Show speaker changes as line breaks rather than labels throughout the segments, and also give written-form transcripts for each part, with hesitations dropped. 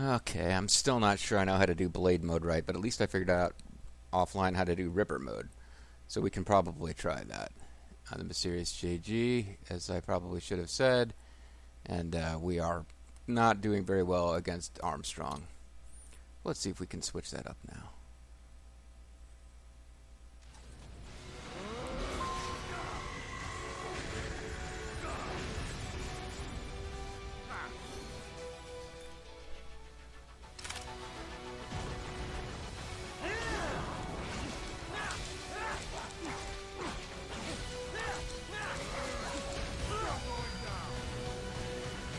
Okay, I'm still not sure I know how to do blade mode right, but at least I figured out offline how to do ripper mode. So we can probably try that. The Mysterious JG, as I probably should have said, and we are not doing very well against Armstrong. Let's see if we can switch that up now.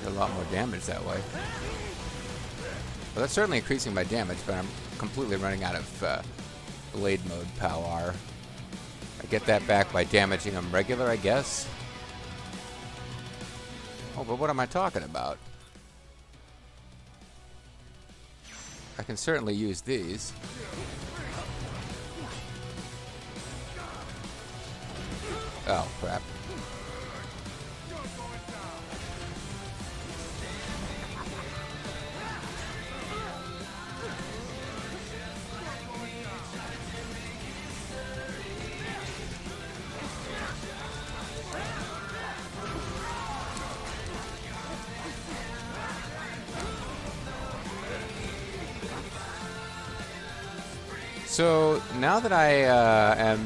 A lot more damage that way. Well, that's certainly increasing my damage, but I'm completely running out of blade mode power. I get that back by damaging them regular, I guess. Oh, but what am I talking about? I can certainly use these. Oh, crap. So now that I am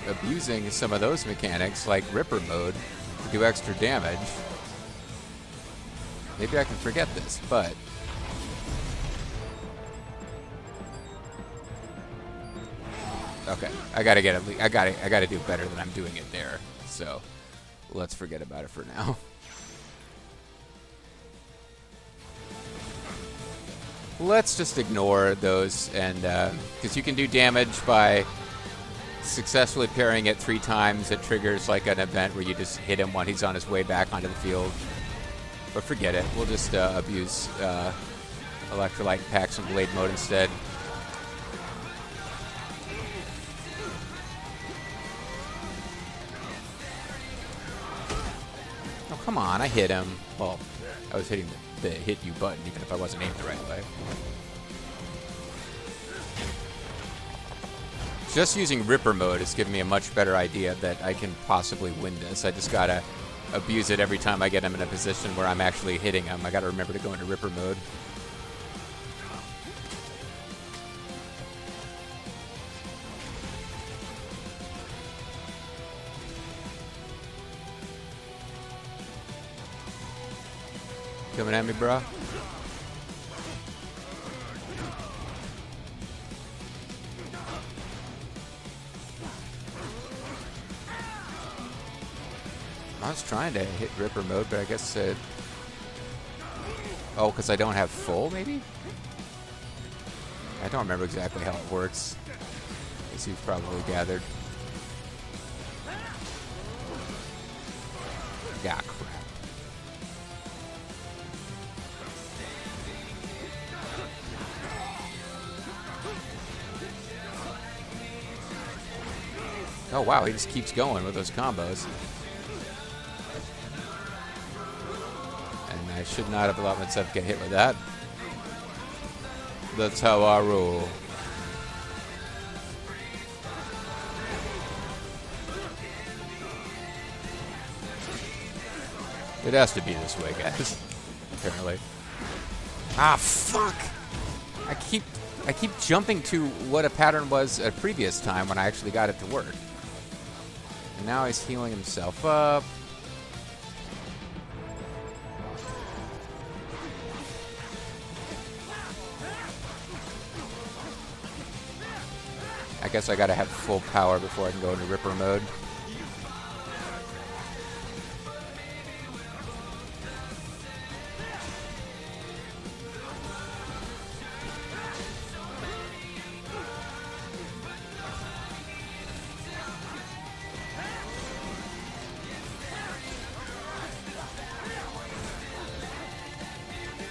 abusing some of those mechanics, like Ripper mode, to do extra damage, maybe I can forget this, but okay, I gotta do better than I'm doing it there. So let's forget about it for now. Let's just ignore those, and because you can do damage by successfully parrying it 3 times. It triggers like an event where you just hit him when he's on his way back onto the field. But forget it. We'll just abuse Electrolyte and pack some blade mode instead. Oh, come on. I hit him. Well, I was hitting the hit you button, even if I wasn't aimed the right way. Just using Ripper mode has given me a much better idea that I can possibly win this. I just gotta abuse it every time I get him in a position where I'm actually hitting him. I gotta remember to go into Ripper mode. Coming at me, bro. I was trying to hit Ripper mode, but I guess it... Oh, because I don't have full, maybe? I don't remember exactly how it works, as you've probably gathered. Yeah, crap. Oh wow, he just keeps going with those combos. And I should not have allowed myself to get hit with that. That's how I roll. It has to be this way, guys. Apparently. Ah, fuck! I keep jumping to what a pattern was a previous time when I actually got it to work. And now he's healing himself up. I guess I gotta have full power before I can go into Ripper mode.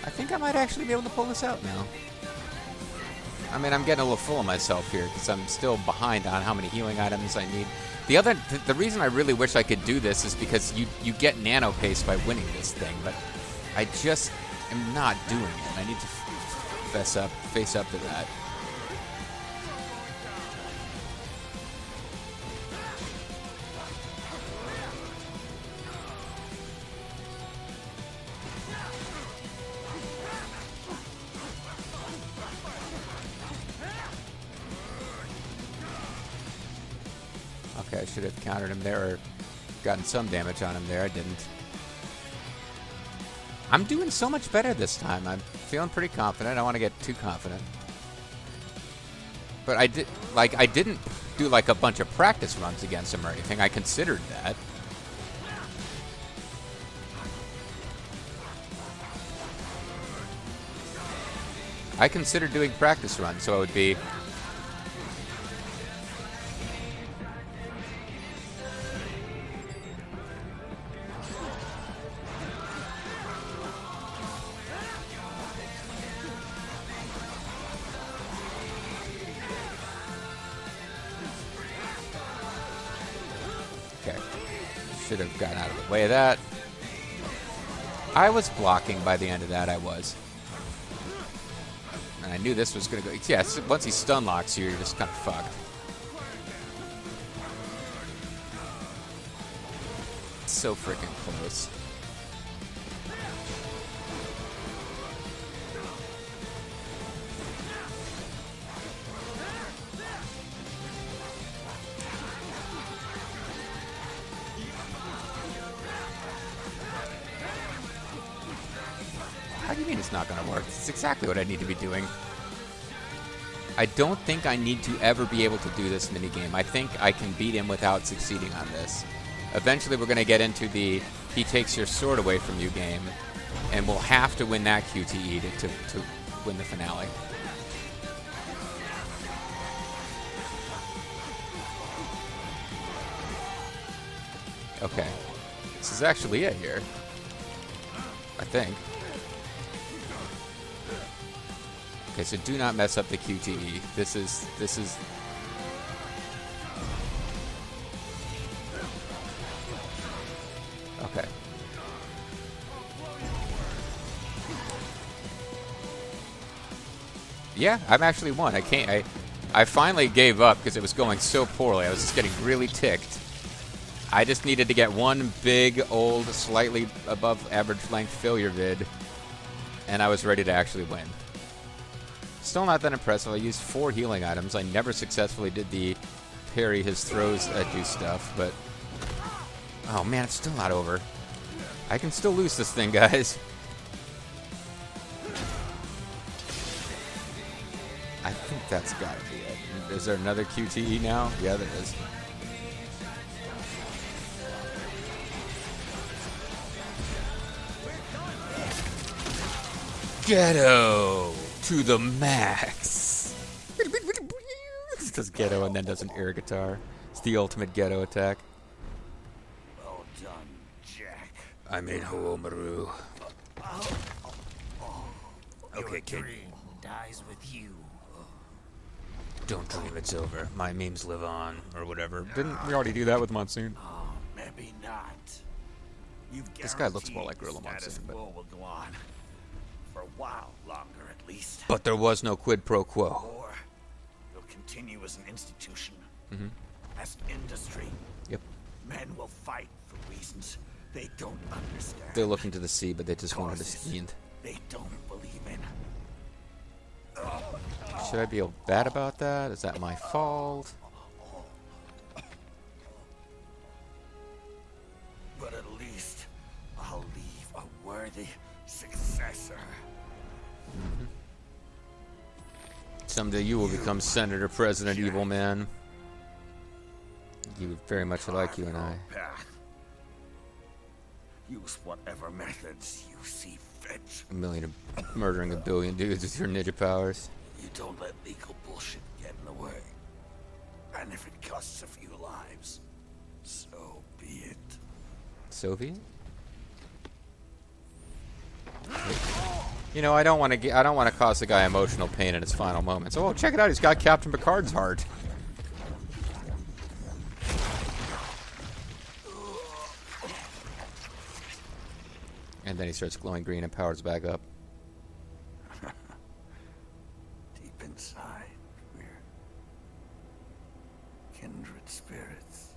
I think I might actually be able to pull this out now. I mean, I'm getting a little full of myself here because I'm still behind on how many healing items I need. The reason I really wish I could do this is because you get nano pace by winning this thing, but I just am not doing it. I need to face up to that. Okay, I should have countered him there or gotten some damage on him there. I didn't. I'm doing so much better this time. I'm feeling pretty confident. I don't want to get too confident. But I didn't do like a bunch of practice runs against him or anything. I considered that. I considered doing practice runs, so it would be... Okay. Should have gotten out of the way of that. I was blocking by the end of that, I was. And I knew this was going to go... Yes, once he stun locks you, you're just kind of fucked. So freaking close. How do you mean it's not going to work? It's exactly what I need to be doing. I don't think I need to ever be able to do this minigame. I think I can beat him without succeeding on this. Eventually we're going to get into the he takes your sword away from you game, and we'll have to win that QTE to win the finale. Okay. This is actually it here. I think. Okay, so do not mess up the QTE. This is... Okay. Yeah, I'm actually won. I finally gave up because it was going so poorly. I was just getting really ticked. I just needed to get one big, old, slightly above average length failure vid, and I was ready to actually win. Still not that impressive. I used 4 healing items. I never successfully did the parry his throws do stuff, but... Oh man, it's still not over. I can still lose this thing, guys. I think that's gotta be it. Is there another QTE now? Yeah, there is. Ghetto to the max. Does Ghetto and then does an air guitar. It's the ultimate Ghetto attack.
Well done, Jack.
I made Ho'omaru.
Okay, kid. Dream dies with you.
Don't dream it's over. My memes live on, or whatever. Didn't we already do that with Monsoon?
Oh, maybe not.
This guy looks more like Gorilla Monsoon, but...
will go on. For a while longer, at least.
But there was no quid pro quo.
Or you'll continue as an institution.
Mm-hmm.
As an industry.
Yep.
Men will fight for reasons they don't understand.
They're looking to the sea, but they just wanted to stand.
They don't believe in.
Should I be bad about that? Is that my fault?
But at least I'll leave a worthy successor.
Mm-hmm. Someday you will become Senator President Evil Man. You would very much like you and I.
Path. Use whatever methods you see fit.
Murdering a billion dudes with your ninja powers.
You don't let legal bullshit get in the way. And if it costs a few lives, so be it.
Soviet? You know, I don't want to cause the guy emotional pain in his final moments. Oh, check it out! He's got Captain Picard's heart. And then he starts glowing green and powers back up.
kindred spirits.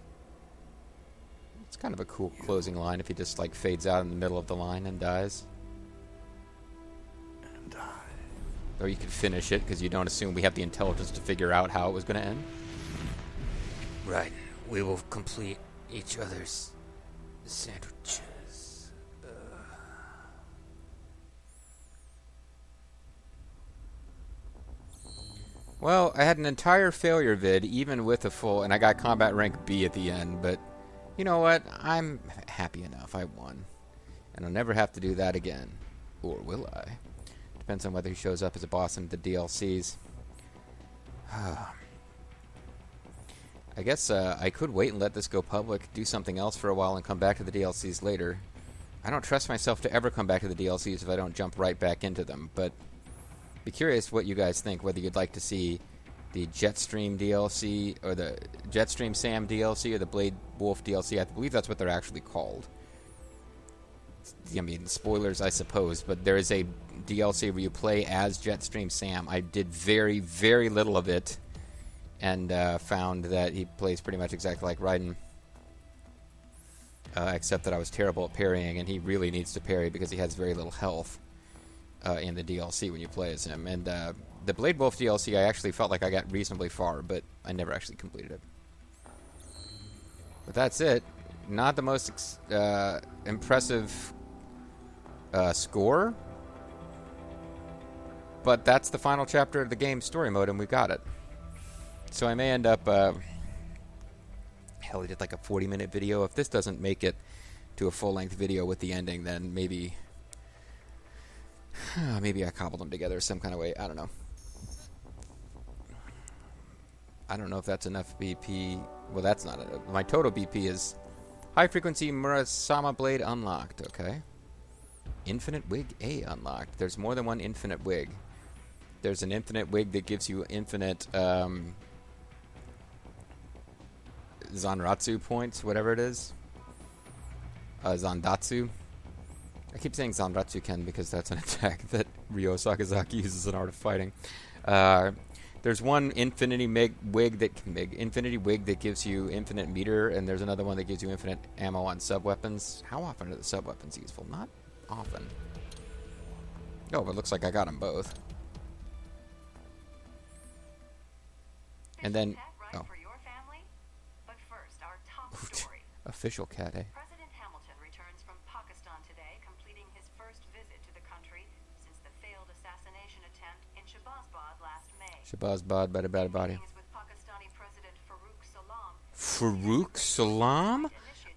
It's kind of a cool closing line if he just like fades out in the middle of the line and dies.
And I.
Or you could finish it because you don't assume we have the intelligence to figure out how it was going to end. Right. We will complete each other's sandwiches. Well, I had an entire failure vid, even with a full, and I got combat rank B at the end, but you know what? I'm happy enough. I won. And I'll never have to do that again. Or will I? Depends on whether he shows up as a boss in the DLCs. I guess I could wait and let this go public, do something else for a while, and come back to the DLCs later. I don't trust myself to ever come back to the DLCs if I don't jump right back into them, but be curious what you guys think, whether you'd like to see the Jetstream DLC, or the Jetstream Sam DLC, or the Blade Wolf DLC. I believe that's what they're actually called. I mean, spoilers, I suppose, but there is a DLC where you play as Jetstream Sam. I did very, very little of it, and found that he plays pretty much exactly like Raiden, except that I was terrible at parrying, and he really needs to parry because he has very little health in the DLC when you play as him. And the Blade Wolf DLC, I actually felt like I got reasonably far, but I never actually completed it. But that's it. Not the most impressive score, but that's the final chapter of the game's story mode, and we got it. So I may end up... hell, I did like a 40-minute video. If this doesn't make it to a full-length video with the ending, then maybe... maybe I cobbled them together some kind of way. I don't know. I don't know if that's enough BP. Well, that's not enough. My total BP is high-frequency Murasama Blade unlocked. Okay. Infinite Wig A unlocked. There's more than one infinite wig. There's an infinite wig that gives you infinite Zanratsu points, whatever it is. Zandatsu. I keep saying Zanratsu Ken because that's an attack that Ryo Sakazaki uses in Art of Fighting. There's one infinity wig that gives you infinite meter, and there's another one that gives you infinite ammo on sub-weapons. How often are the sub-weapons useful? Not often. Oh, but it looks like I got them both. And then... oh. Official cat, eh?
President Hamilton returns from Pakistan today, completing his first visit to the country since the failed assassination attempt in Shahbazbad last May.
Shahbazbad, bada body.
With Pakistani President Farooq Salam.
Farooq Salam?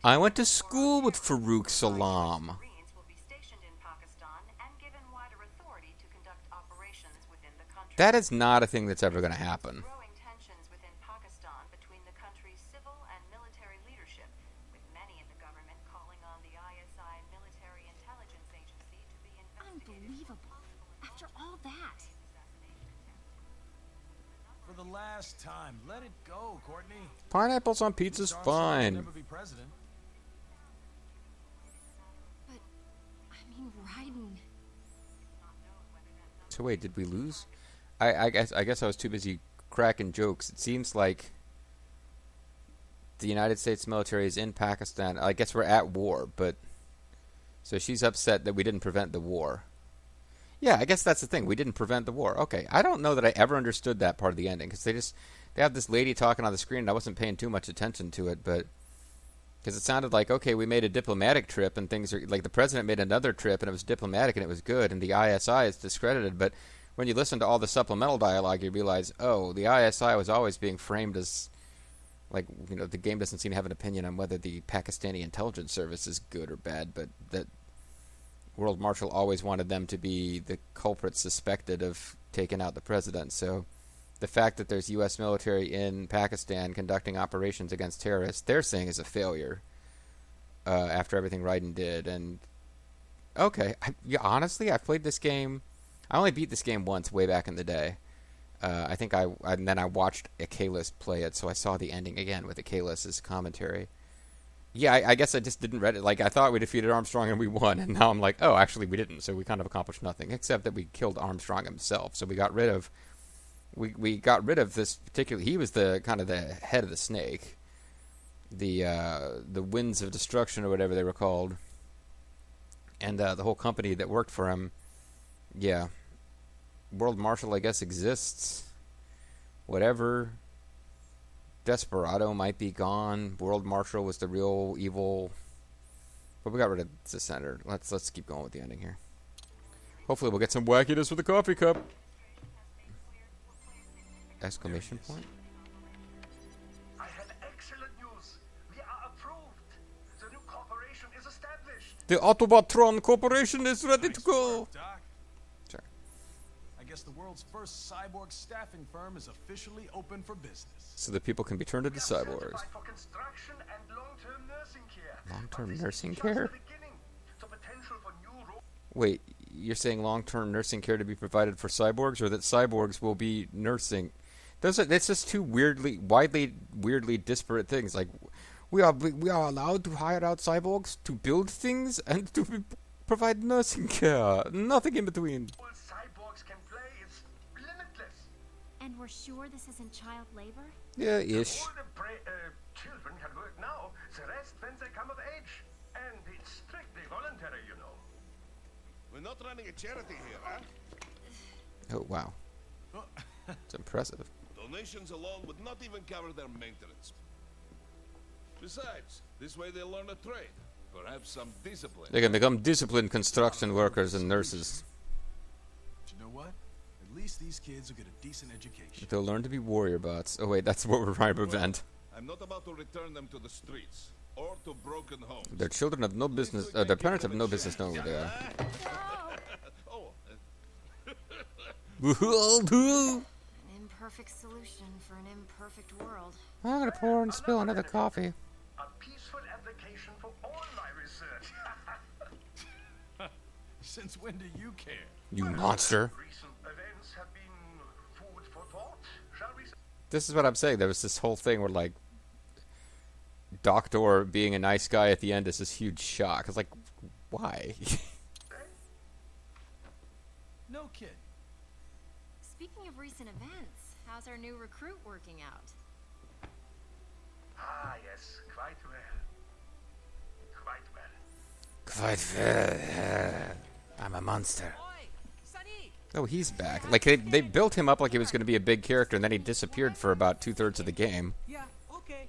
I went to school with Farooq Salam.
Marines will be stationed in Pakistan and given wider authority to conduct operations within the country.
That is not a thing that's ever going to happen.
Growing tensions within Pakistan between the country's civil and military leadership, with many in the government calling on the ISI military intelligence agency to be investigated.
Unbelievable. After all that.
For the last time, let it go, Courtney.
Pineapples on pizza's fine.
Never be president.
But, I mean, Raiden.
So wait, did we lose? I guess I was too busy cracking jokes. It seems like the United States military is in Pakistan. I guess we're at war, but so she's upset that we didn't prevent the war. Yeah, I guess that's the thing. We didn't prevent the war. Okay, I don't know that I ever understood that part of the ending because they have this lady talking on the screen, and I wasn't paying too much attention to it, but because it sounded like, okay, we made a diplomatic trip and things are like the president made another trip and it was diplomatic and it was good and the ISI is discredited, but when you listen to all the supplemental dialogue, you realize, oh, the ISI was always being framed as like, you know, the game doesn't seem to have an opinion on whether the Pakistani intelligence service is good or bad, but that World Marshal always wanted them to be the culprits suspected of taking out the president. So the fact that there's U.S. military in Pakistan conducting operations against terrorists, they're saying is a failure after everything Raiden did. And okay, honestly, I've played this game. I only beat this game once way back in the day. I think and then I watched Akalis play it, so I saw the ending again with Akalis' commentary. Yeah, I guess I just didn't read it. Like, I thought we defeated Armstrong and we won, and now I'm like, oh, actually we didn't, so we kind of accomplished nothing, except that we killed Armstrong himself. So we got rid of we got rid of this particular. He was the kind of the head of the snake, the winds of destruction or whatever they were called, and the whole company that worked for him. Yeah, World Marshal, I guess, exists. Whatever. Desperado might be gone. World Marshal was the real evil. But we got rid of the center. Let's keep going with the ending here. Hopefully we'll get some wackiness with the coffee cup. Exclamation point?
I have excellent news. We are approved. The new corporation is established.
The Autobotron Corporation is ready to
Nice
go.
work, Doc.
Sorry.
I guess the world's first cyborg staffing firm is officially open for business.
So that people can be turned into
We are
cyborgs.
certified for construction and long-term nursing care.
Long-term
But this
nursing
is just
care?
the beginning. The potential for new roles.
Wait, you're saying long-term nursing care to be provided for cyborgs, or that cyborgs will be nursing? That's just two weirdly disparate things. Like, we are allowed to hire out cyborgs to build things and to provide nursing care. Nothing in between.
Cyborgs can play. It's limitless.
And we're sure this isn't child labor?
Yeah, ish.
All the children can work now. The rest when they come of age. And it's strictly voluntary, you know.
We're not running a charity here, huh?
Oh wow, it's impressive.
Donations alone would not even cover their maintenance. Besides, this way they'll learn a trade. Perhaps some discipline.
They can become disciplined construction workers and nurses.
But you know what? At least these kids will get a decent education.
They'll learn to be warrior bots. Oh wait, that's what we're trying to prevent.
I'm not about to return them to the streets or to broken homes.
Their children have no business. Their parents have no business knowing who they are.
Oh,
An imperfect solution for an imperfect world.
I'm gonna pour and spill another coffee.
A peaceful application for all my research.
Since when do you care?
You monster.
Recent events have been food for thought, shall we say?
This is what I'm saying. There was this whole thing where, like, Doctor being a nice guy at the end is this huge shock. It's like, why?
No kid.
Speaking of recent events, how's our new recruit working out?
Ah, yes, quite well. Quite well.
Quite fair. I'm a monster. Oh, he's back. Like, they built him up like he was going to be a big character, and then he disappeared for about 2/3 of the game.
Yeah, okay.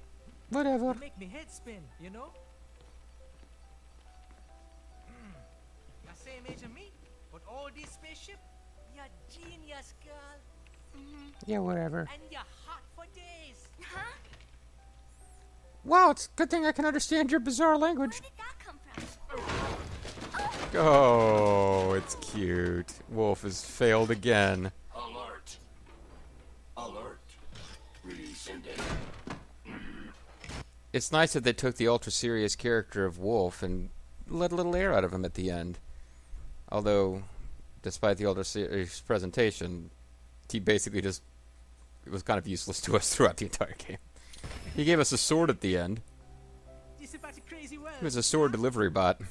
Whatever.
You make me head spin, you know? You're same age as me, but all this spaceship, you're genius, girl.
Yeah, whatever.
And you're hot for days.
Huh?
Wow, it's a good thing I can understand your bizarre language.
Where did that come from?
Oh, it's cute. Wolf has failed again.
alert! Alert! Rescinded.
It's nice that they took the ultra-serious character of Wolf and let a little air out of him at the end. Although, despite the ultra-serious presentation, he basically just... It was kind of useless to us throughout the entire game. He gave us a sword at the end.
This is about the crazy world.
He was a sword delivery bot.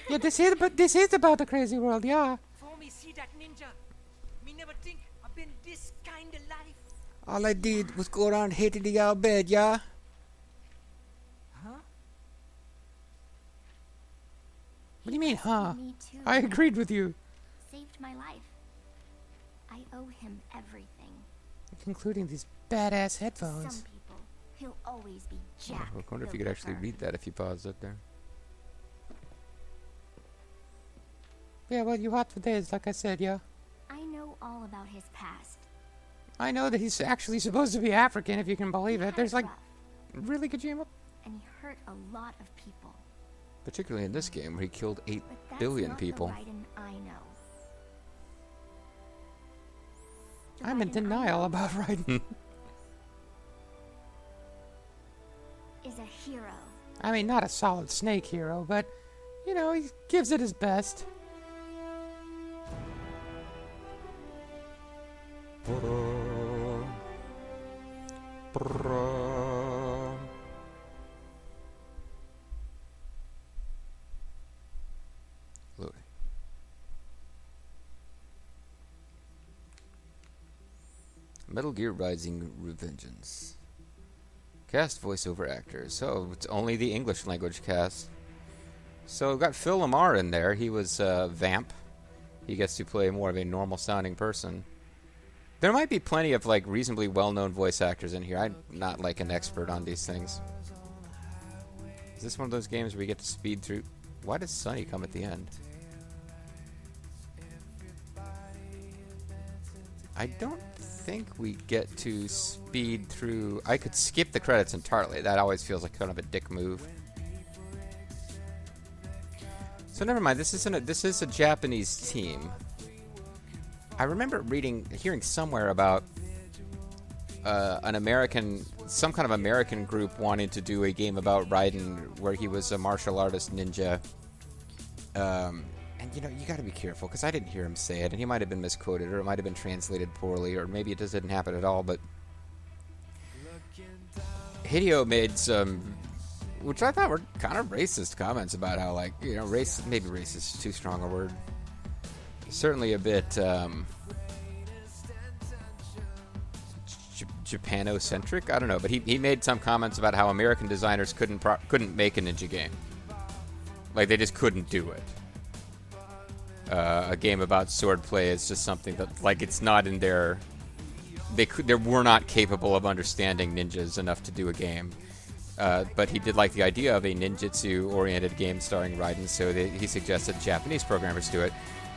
Yeah, this is about the crazy world, yeah.
For me, see that ninja. Me never think I've been this kind of life.
All I did was go around hating the old bed, yeah?
Huh?
What do you mean, huh?
Me too.
I agreed with you.
Saved my life. I owe him everything.
Including these badass
Some
headphones.
people, he'll always be Jack.
I wonder if
the
you could actually
Ripper.
read that if you paused it there. Yeah, well, you hot for days, like I said, yeah.
I know all about his past.
I know that he's actually supposed to be African, if you can believe
He
it.
had
There's, like,
rough,
really good game up.
and he hurt a lot of people.
Particularly in this game, where he killed 8
But that's
billion
not
people.
The Raiden I know. The
I'm in
Raiden I
denial
know
about Raiden.
is a hero.
I mean, not a solid Snake hero, but, you know, he gives it his best. Loading. Metal Gear Rising: Revengeance. Cast voiceover actors. So it's only the English language cast. So we've got Phil Lamar in there. He was Vamp. He gets to play more of a normal sounding person. There might be plenty of like reasonably well-known voice actors in here. I'm not like an expert on these things. Is this one of those games where we get to speed through? Why does Sunny come at the end? I don't think we get to speed through. I could skip the credits entirely. That always feels like kind of a dick move. So never mind. This is a Japanese team. I remember hearing somewhere about some kind of American group wanting to do a game about Raiden where he was a martial artist ninja. And, you know, you got to be careful, because I didn't hear him say it, and he might have been misquoted, or it might have been translated poorly, or maybe it just didn't happen at all, but Hideo made some, which I thought were kind of racist comments about how, like, you know, maybe racist is too strong a word. Certainly a bit Japanocentric, I don't know, but he made some comments about how American designers couldn't make a ninja game. Like, they just couldn't do it. A game about swordplay is just something that, like, it's not in their... They were not capable of understanding ninjas enough to do a game. But he did like the idea of a ninjutsu-oriented game starring Raiden, so he suggested Japanese programmers do it.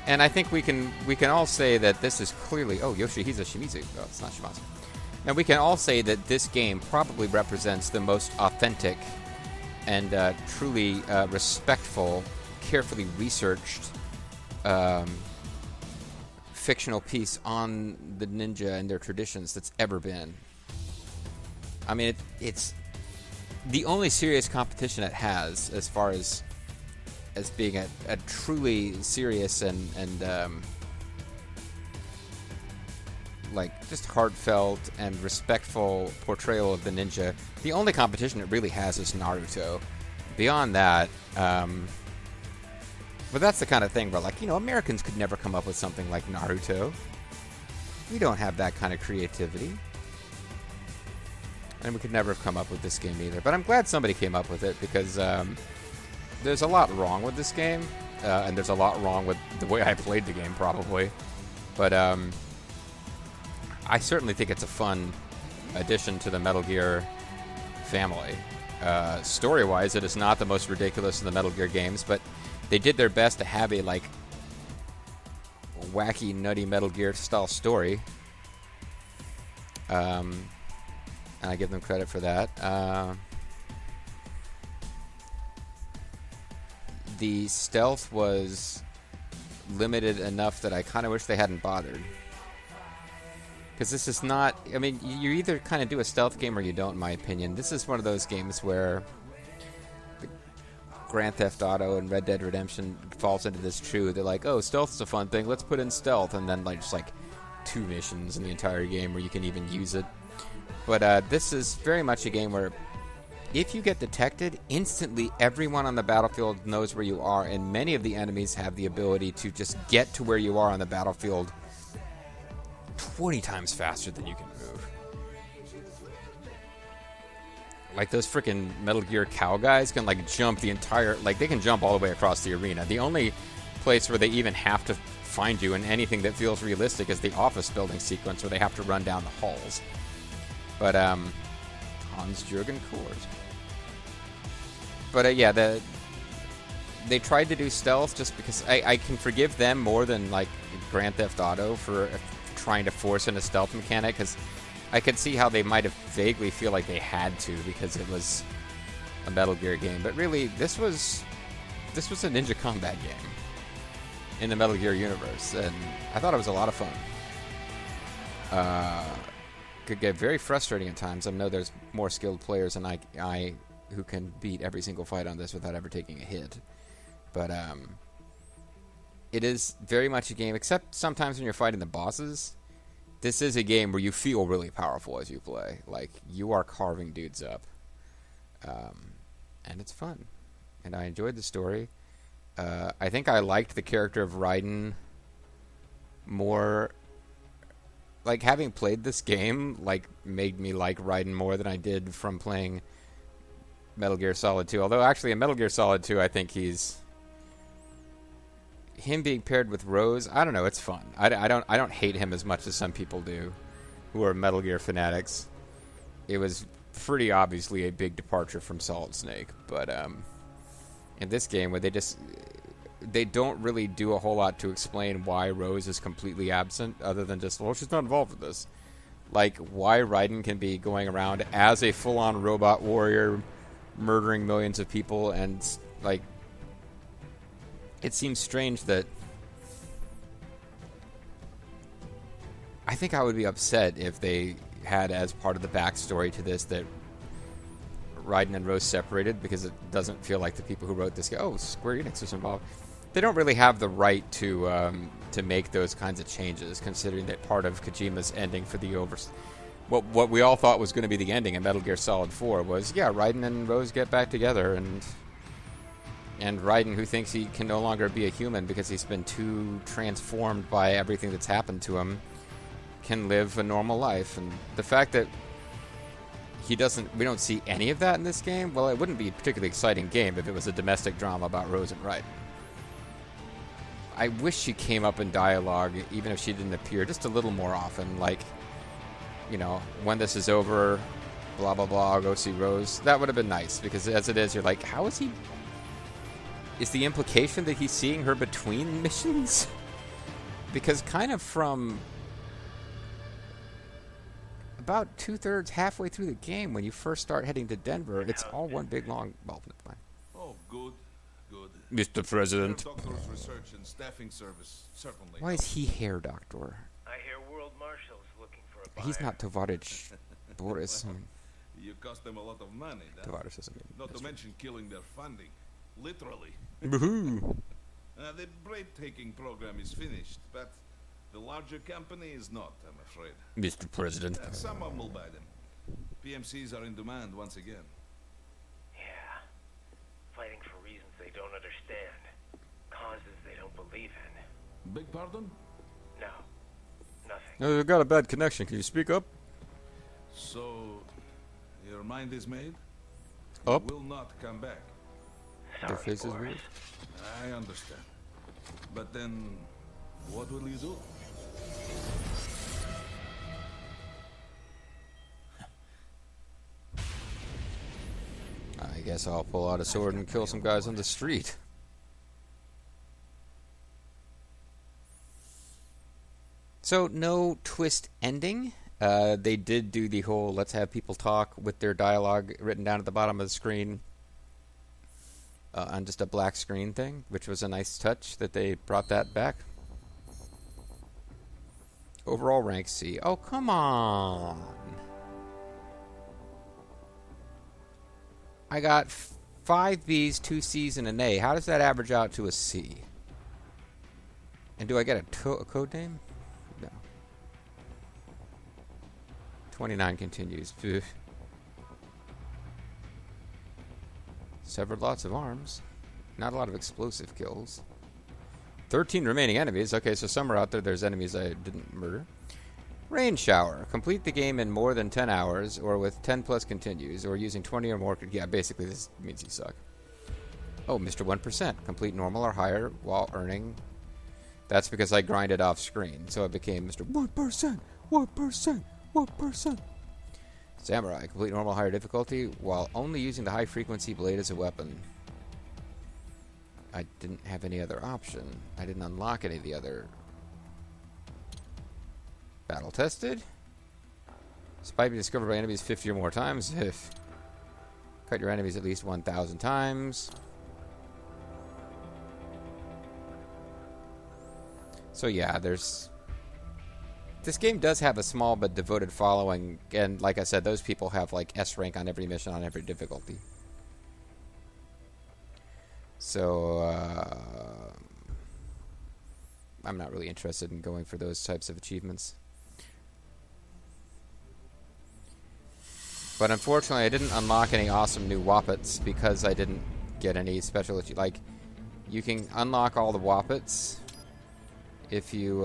And I think we can all say that this is clearly... Oh, Yoshihisa Shimizu. Oh, it's not Shimazu. And we can all say that this game probably represents the most authentic and truly respectful, carefully researched fictional piece on the ninja and their traditions that's ever been. I mean, it's the only serious competition it has as far as being a truly serious and like just heartfelt and respectful portrayal of the ninja. The only competition it really has is Naruto. Beyond that, but that's the kind of thing where, like, you know, Americans could never come up with something like Naruto. We don't have that kind of creativity. And we could never have come up with this game either. But I'm glad somebody came up with it, because there's a lot wrong with this game. And there's a lot wrong with the way I played the game, probably. But I certainly think it's a fun addition to the Metal Gear family. Story-wise, it is not the most ridiculous of the Metal Gear games, but they did their best to have a, like, wacky, nutty Metal Gear style story. And I give them credit for that. The stealth was limited enough that I kind of wish they hadn't bothered. Because this is not... I mean, you either kind of do a stealth game or you don't, in my opinion. This is one of those games where Grand Theft Auto and Red Dead Redemption falls into this true. They're like, oh, stealth's a fun thing, let's put in stealth. And then, like, just, like, 2 missions in the entire game where you can even use it. But this is very much a game where if you get detected, instantly everyone on the battlefield knows where you are, and many of the enemies have the ability to just get to where you are on the battlefield 20 times faster than you can move. Like, those freaking Metal Gear cow guys can, like, jump the entire... Like, they can jump all the way across the arena. The only place where they even have to find you in anything that feels realistic is the office building sequence where they have to run down the halls. But, Hans-Jürgen Kors. But, yeah, they tried to do stealth just because... I can forgive them more than, like, Grand Theft Auto for trying to force in a stealth mechanic, because I could see how they might have vaguely feel like they had to because it was a Metal Gear game. But really, this was a ninja combat game in the Metal Gear universe, and I thought it was a lot of fun. Could get very frustrating at times. I know there's more skilled players than I who can beat every single fight on this without ever taking a hit. But it is very much a game, except sometimes when you're fighting the bosses, this is a game where you feel really powerful as you play. Like, you are carving dudes up. And it's fun. And I enjoyed the story. I think I liked the character of Raiden more... like having played this game, like made me like Raiden more than I did from playing Metal Gear Solid 2. Although actually in Metal Gear Solid 2, I think him being paired with Rose, I don't know, it's fun. I don't hate him as much as some people do who are Metal Gear fanatics. It was pretty obviously a big departure from Solid Snake, but in this game where they don't really do a whole lot to explain why Rose is completely absent other than just, well, she's not involved with this. Like, why Raiden can be going around as a full-on robot warrior murdering millions of people, and like, it seems strange that I think I would be upset if they had as part of the backstory to this that Raiden and Rose separated, because it doesn't feel like the people who wrote this go, oh, Square Enix is involved. They don't really have the right to make those kinds of changes, considering that part of Kojima's ending for the what we all thought was going to be the ending in Metal Gear Solid 4 was, yeah, Raiden and Rose get back together, and Raiden, who thinks he can no longer be a human because he's been too transformed by everything that's happened to him, can live a normal life. And the fact that we don't see any of that in this game, well, it wouldn't be a particularly exciting game if it was a domestic drama about Rose and Raiden. I wish she came up in dialogue, even if she didn't appear, just a little more often, like, you know, when this is over, blah, blah, blah, I'll go see Rose. That would have been nice, because as it is, you're like, how is he... Is the implication that he's seeing her between missions? Because kind of from about 2/3, halfway through the game, when you first start heading to Denver, it's all one big long... Well,
oh, good. Good.
Mr. President.
Doctor's research and staffing service, certainly.
Why is he hair doctor?
I hear World Marshal's looking for a buyer.
He's not Tovarich Boris.
Well, you cost them a lot of money.
Tovarich doesn't mean.
Not to mention killing their funding. Literally.
Woohoo!
The breathtaking program is finished, but the larger company is not, I'm afraid.
Mr. President.
Someone will buy them. PMCs are in demand once again.
Yeah. Fighting for reasons they don't understand. Causes they don't believe in.
Beg pardon?
No. Nothing.
No, we've got a bad connection. Can you speak up?
So, your mind is made?
Up?
You will not come back.
Their face is weird.
I understand. But then, what will you do?
I guess I'll pull out a sword and kill some guys on the street. So, no twist ending. They did do the whole let's have people talk with their dialogue written down at the bottom of the screen on just a black screen thing, which was a nice touch that they brought that back. Overall rank C. Oh, come on. I got 5 Bs, 2 Cs, and an A. How does that average out to a C? And do I get a code name? No. 29 continues. Ugh. Severed lots of arms. Not a lot of explosive kills. 13 remaining enemies. Okay, so somewhere out there there's enemies I didn't murder. Rain shower. Complete the game in more than 10 hours, or with 10 plus continues, or using 20 or more. Yeah, basically this means you suck. Oh, Mr. 1%. Complete normal or higher while earning. That's because I grinded off screen, so it became Mr. 1%, 1%, 1%. Samurai. Complete normal higher difficulty while only using the high frequency blade as a weapon. I didn't have any other option. I didn't unlock any of the other. Battle tested. Despite being discovered by enemies 50 or more times. If cut your enemies at least 1,000 times. So yeah, there's... This game does have a small but devoted following, and like I said, those people have like S rank on every mission on every difficulty. So, I'm not really interested in going for those types of achievements. But unfortunately, I didn't unlock any awesome new Woppets because I didn't get any special... Like, you can unlock all the Woppets if you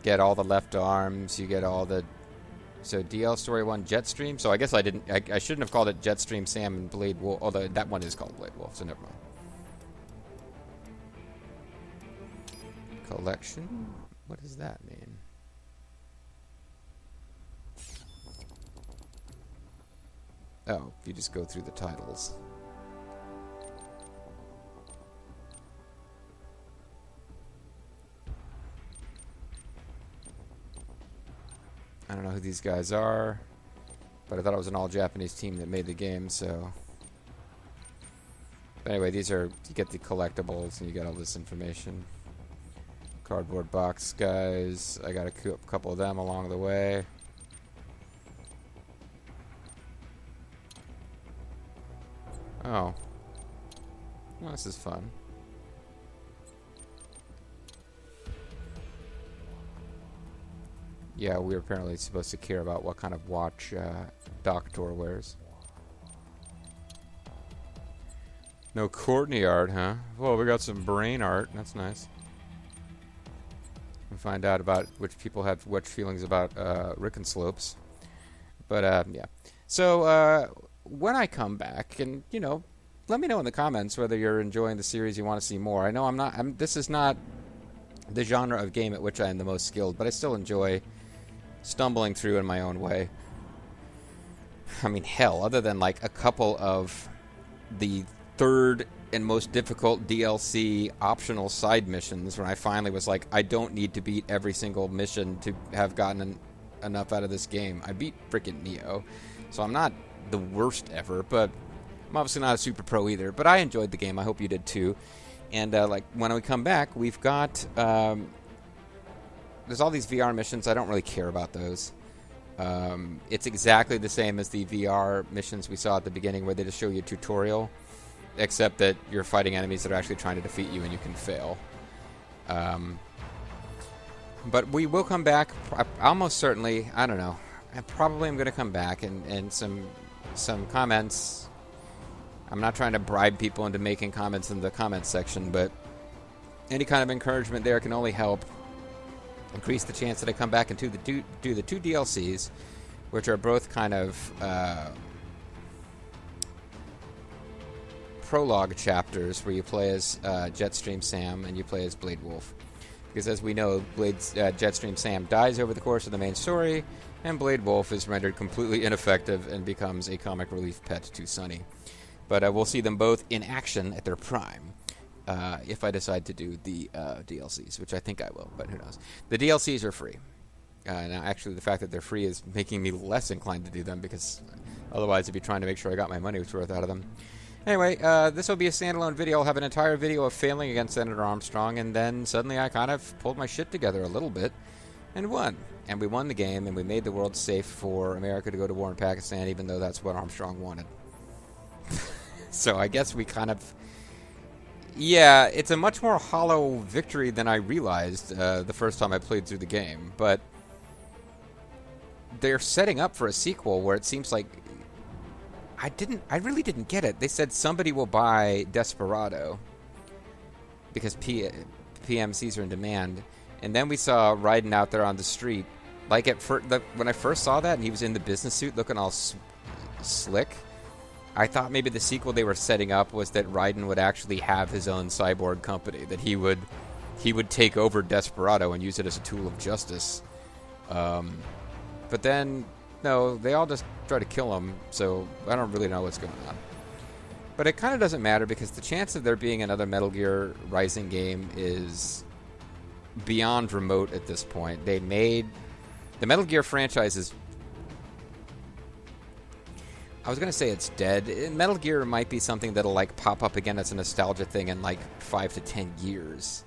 get all the left arms. You get all the... So DL Story 1 Jetstream. So I guess I shouldn't have called it Jetstream Sam and Blade Wolf. Although that one is called Blade Wolf, so never mind. Collection? What does that mean? Oh, you just go through the titles. I don't know who these guys are, but I thought it was an all-Japanese team that made the game, so... But anyway, these are... You get the collectibles, and you get all this information. Cardboard box guys. I got a couple of them along the way. Oh. Well, this is fun. Yeah, we're apparently supposed to care about what kind of watch Doctor wears. No Courtney art, huh? Well, we got some brain art. That's nice. We find out about which people have which feelings about Rick and Slopes. But, yeah. So, when I come back, and, you know, let me know in the comments whether you're enjoying the series, you want to see more. I know this is not the genre of game at which I am the most skilled, but I still enjoy stumbling through in my own way. I mean, hell, other than like a couple of the third and most difficult DLC optional side missions, when I finally was like, I don't need to beat every single mission to have gotten enough out of this game. I beat frickin' Neo, so I'm not the worst ever, but I'm obviously not a super pro either. But I enjoyed the game. I hope you did too. And like when we come back, we've got there's all these VR missions. I don't really care about those. It's exactly the same as the VR missions we saw at the beginning, where they just show you a tutorial, except that you're fighting enemies that are actually trying to defeat you, and you can fail. But we will come back. Almost certainly. I don't know. I probably am going to come back and some comments. I'm not trying to bribe people into making comments in the comments section, but any kind of encouragement there can only help increase the chance that I come back and do the two DLCs, which are both kind of prologue chapters where you play as Jetstream Sam and you play as Blade Wolf. Because as we know, Jetstream Sam dies over the course of the main story, and Blade Wolf is rendered completely ineffective and becomes a comic relief pet to Sunny. But we'll see them both in action at their prime if I decide to do the DLCs, which I think I will, but who knows. The DLCs are free. Now, actually, the fact that they're free is making me less inclined to do them, because otherwise I'd be trying to make sure I got my money's worth out of them. Anyway, this will be a standalone video. I'll have an entire video of failing against Senator Armstrong, and then suddenly I kind of pulled my shit together a little bit and won. And we won the game, and we made the world safe for America to go to war in Pakistan, even though that's what Armstrong wanted. So I guess we kind of... Yeah, it's a much more hollow victory than I realized the first time I played through the game, but they're setting up for a sequel where it seems like... I really didn't get it. They said somebody will buy Desperado because PMCs are in demand, and then we saw Raiden out there on the street. Like when I first saw that and he was in the business suit looking all slick, I thought maybe the sequel they were setting up was that Raiden would actually have his own cyborg company, that he would take over Desperado and use it as a tool of justice. But then, no, they all just try to kill him, so I don't really know what's going on. But it kind of doesn't matter, because the chance of there being another Metal Gear Rising game is beyond remote at this point. They made... The Metal Gear franchise is... I was going to say it's dead. Metal Gear might be something that'll like pop up again as a nostalgia thing in like 5 to 10 years.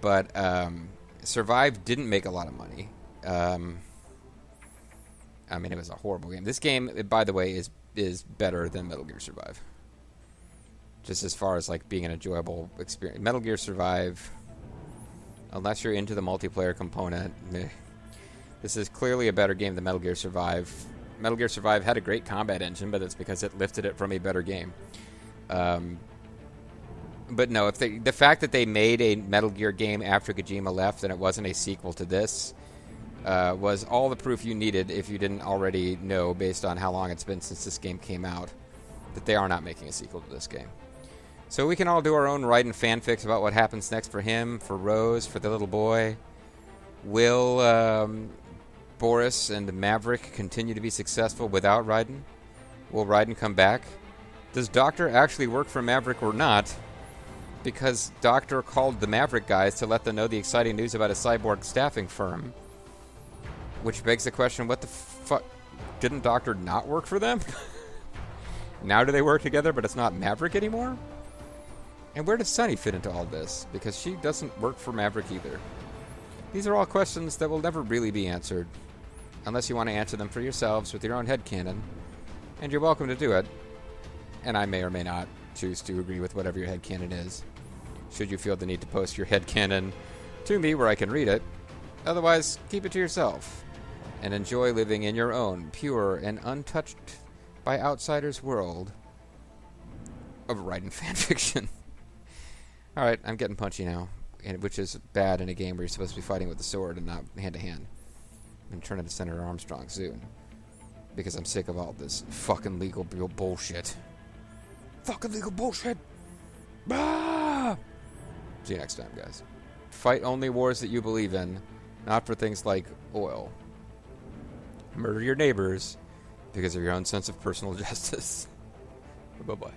But Survive didn't make a lot of money. I mean, it was a horrible game. This game, by the way, is better than Metal Gear Survive. Just as far as like being an enjoyable experience. Metal Gear Survive, unless you're into the multiplayer component, meh. This is clearly a better game than Metal Gear Survive. Metal Gear Survive had a great combat engine, but that's because it lifted it from a better game. But no, if the fact that they made a Metal Gear game after Kojima left and it wasn't a sequel to this was all the proof you needed if you didn't already know, based on how long it's been since this game came out, that they are not making a sequel to this game. So we can all do our own Raiden fanfics about what happens next for him, for Rose, for the little boy. Will Boris and Maverick continue to be successful without Raiden? Will Raiden come back? Does Doctor actually work for Maverick or not? Because Doctor called the Maverick guys to let them know the exciting news about a cyborg staffing firm. Which begs the question, what the fuck? Didn't Doctor not work for them? Now do they work together, but it's not Maverick anymore? And where does Sunny fit into all this? Because she doesn't work for Maverick either. These are all questions that will never really be answered, unless you want to answer them for yourselves with your own headcanon. And you're welcome to do it. And I may or may not choose to agree with whatever your headcanon is, should you feel the need to post your headcanon to me where I can read it. Otherwise, keep it to yourself, and enjoy living in your own pure and untouched by outsiders world of Raiden fanfiction. Alright, I'm getting punchy now, which is bad in a game where you're supposed to be fighting with a sword and not hand-to-hand. I'm turning to Senator Armstrong soon, because I'm sick of all this fucking legal bullshit. Fucking legal bullshit! Ah! See you next time, guys. Fight only wars that you believe in, not for things like oil. Murder your neighbors because of your own sense of personal justice. Bye-bye.